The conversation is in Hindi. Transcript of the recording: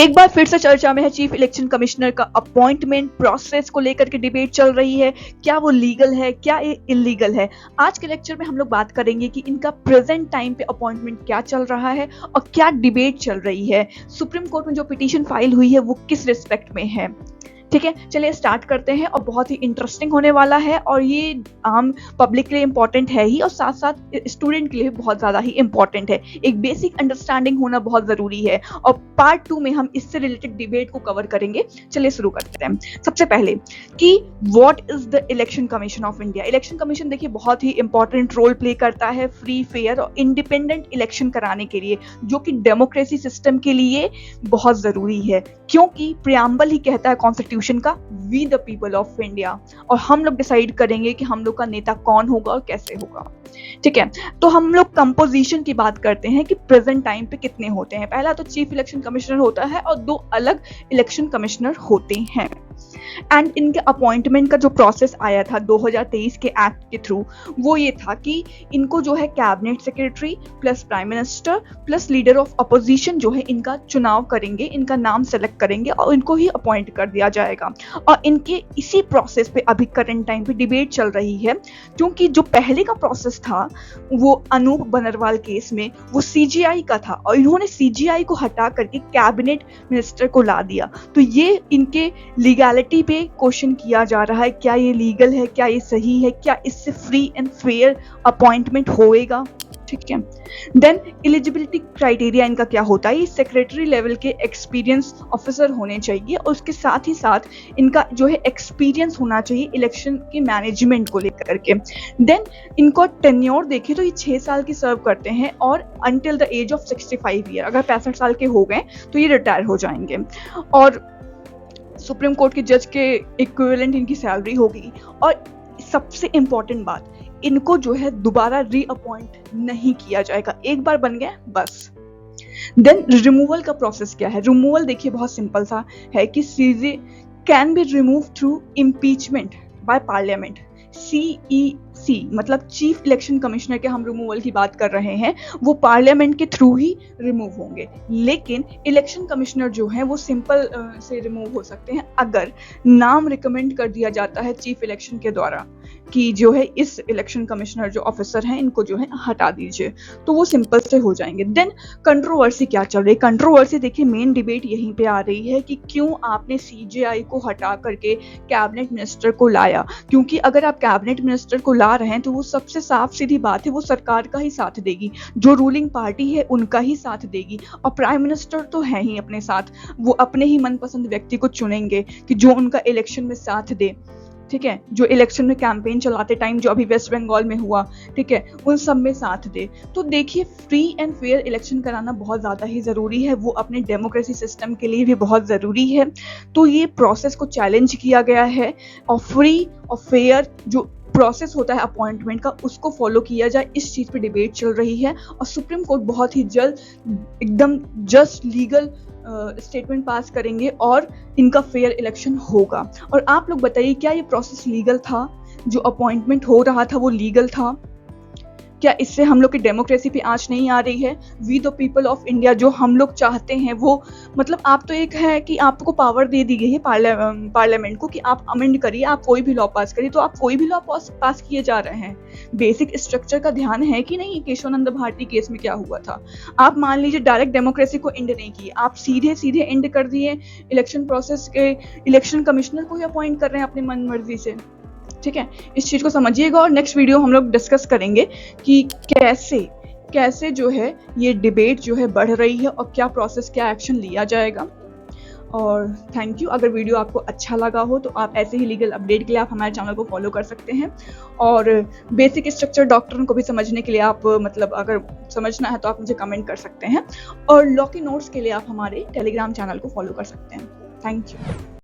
एक बार फिर से चर्चा में है चीफ इलेक्शन कमिश्नर का अपॉइंटमेंट प्रोसेस को लेकर के डिबेट चल रही है। क्या वो लीगल है, क्या ये इलीगल है? आज के लेक्चर में हम लोग बात करेंगे कि इनका प्रेजेंट टाइम पे अपॉइंटमेंट क्या चल रहा है और क्या डिबेट चल रही है। सुप्रीम कोर्ट में जो पिटीशन फाइल हुई है वो किस रिस्पेक्ट में है। ठीक है, चलिए स्टार्ट करते हैं। और बहुत ही इंटरेस्टिंग होने वाला है और ये आम पब्लिक के लिए इंपॉर्टेंट है ही और साथ साथ स्टूडेंट के लिए बहुत ज़्यादा ही इंपॉर्टेंट है। एक बेसिक अंडरस्टैंडिंग होना बहुत ज़रूरी है और पार्ट 2 में हम इससे रिलेटेड डिबेट को कवर करेंगे। चलिए शुरू करते हैं। सबसे पहले कि what is the election commission of India. Election commission देखिए बहुत ही इंपॉर्टेंट रोल प्ले करता है फ्री, फेयर और इंडिपेंडेंट इलेक्शन कराने के लिए, जो कि डेमोक्रेसी सिस्टम के लिए बहुत ज़रूरी है, क्योंकि प्रियम्बल ही कहता है कॉन्स्टिट्यूशन का, we the people of India, और हम लोग डिसाइड करेंगे कि हम लोग का नेता कौन होगा और कैसे होगा। ठीक है, तो हम लोग कंपोजिशन की बात करते हैं कि प्रेजेंट टाइम पे कितने होते हैं। पहला तो चीफ इलेक्शन कमिश्नर होता है और 2 अलग इलेक्शन कमिश्नर होते हैं। एंड इनके अपॉइंटमेंट का जो प्रोसेस आया था 2023 के एक्ट के थ्रू, वो ये था कि इनको जो है cabinet secretary plus prime minister plus leader of opposition जो है इनका चुनाव करेंगे, इनका नाम सेलेक्ट करेंगे और इनको ही अपॉइंट कर दिया जाएगा। और इनके इसी प्रोसेस पे अभी करंट टाइम पे डिबेट चल रही है, क्योंकि जो पहले का प्रोसेस था वो अनूप बनरवाल केस में वो सीजीआई का था और इन्होंने सीजीआई को हटा करके कैबिनेट मिनिस्टर को ला दिया। तो ये इनके लीगैलिटी पे क्वेश्चन किया जा रहा है, क्या ये लीगल है, क्या ये सही है, क्या इससे फ्री एंड फेयर अपॉइंटमेंट होएगा। ठीक है, देन एलिजिबिलिटी क्राइटेरिया इनका क्या होता है। ये सेक्रेटरी लेवल के एक्सपीरियंस ऑफिसर होने चाहिए और उसके साथ ही साथ इनका जो है एक्सपीरियंस होना चाहिए इलेक्शन के मैनेजमेंट को लेकर के। देन इनको टेन्योर देखें तो ये 6 साल की सर्व करते हैं और until the age of 65 year, अगर 65 साल के हो गए तो ये रिटायर हो जाएंगे। और सुप्रीम कोर्ट के जज के इक्विवेलेंट इनकी सैलरी होगी। और सबसे इंपॉर्टेंट बात, इनको जो है दोबारा रीअपॉइंट नहीं किया जाएगा, एक बार बन गए बस। देन रिमूवल का प्रोसेस क्या है। रिमूवल देखिए बहुत सिंपल सा है कि सीधे can be remove through impeachment by parliament. CEC मतलब चीफ इलेक्शन कमिश्नर के हम रिमूवल की बात कर रहे हैं, वो पार्लियामेंट के थ्रू ही रिमूव होंगे। लेकिन इलेक्शन कमिश्नर जो है वो सिंपल से रिमूव हो सकते हैं अगर नाम रिकमेंड कर दिया जाता है चीफ इलेक्शन के द्वारा कि जो है इस इलेक्शन कमिश्नर जो ऑफिसर हैं इनको जो है हटा दीजिए, तो वो सिंपल से हो जाएंगे। देन कंट्रोवर्सी क्या चल रही है। कंट्रोवर्सी देखिए मेन डिबेट यहीं पे आ रही है कि क्यों आपने CJI को हटा करके कैबिनेट मिनिस्टर को लाया, क्योंकि अगर आप कैबिनेट मिनिस्टर को ला रहे हैं तो वो सबसे साफ सीधी बात है वो सरकार का ही साथ देगी, जो रूलिंग पार्टी है उनका ही साथ देगी। और प्राइम मिनिस्टर तो है ही अपने साथ, वो अपने ही मनपसंद व्यक्ति को चुनेंगे कि जो उनका इलेक्शन में साथ दे। ठीक है, जो इलेक्शन में कैंपेन चलाते टाइम जो अभी वेस्ट बंगाल में हुआ, ठीक है, उन सब में साथ दे। तो देखिए फ्री एंड फेयर इलेक्शन कराना बहुत ज़्यादा ही ज़रूरी है, वो अपने डेमोक्रेसी सिस्टम के लिए भी बहुत ज़रूरी है। तो ये प्रोसेस को चैलेंज किया गया है और फ्री और फेयर जो प्रोसेस होता है अपॉइंटमेंट का उसको फॉलो किया जाए, इस चीज़ पे डिबेट चल रही है। और सुप्रीम कोर्ट बहुत ही जल्द एकदम जस्ट लीगल स्टेटमेंट पास करेंगे और इनका फेयर इलेक्शन होगा। और आप लोग बताइए, क्या ये प्रोसेस लीगल था? जो अपॉइंटमेंट हो रहा था वो लीगल था? क्या इससे हम लोग की डेमोक्रेसी पे आंच नहीं आ रही है? We the people of India जो हम लोग चाहते हैं वो, मतलब आप तो एक है कि आपको पावर दे दी गई है पार्लियामेंट को कि आप अमेंड करिए, आप कोई भी लॉ पास करिए, तो आप कोई भी लॉ पास किए जा रहे हैं। बेसिक स्ट्रक्चर का ध्यान है कि नहीं? केशवानंद भारती केस में क्या हुआ था, आप मान लीजिए डायरेक्ट डेमोक्रेसी को एंड नहीं किए, आप सीधे एंड कर दिए इलेक्शन प्रोसेस के, इलेक्शन कमिश्नर को ही अपॉइंट कर रहे हैं अपनी मन मर्जी से। ठीक है, इस चीज को समझिएगा और नेक्स्ट वीडियो हम लोग डिस्कस करेंगे कि कैसे जो है ये डिबेट जो है बढ़ रही है और क्या प्रोसेस, क्या एक्शन लिया जाएगा। और थैंक यू। अगर वीडियो आपको अच्छा लगा हो तो आप ऐसे ही लीगल अपडेट के लिए आप हमारे चैनल को फॉलो कर सकते हैं। और बेसिक स्ट्रक्चर डॉक्ट्रिन को भी समझने के लिए आप मतलब अगर समझना है तो आप मुझे कमेंट कर सकते हैं। और लॉ के नोट्स के लिए आप हमारे टेलीग्राम चैनल को फॉलो कर सकते हैं। Thank you.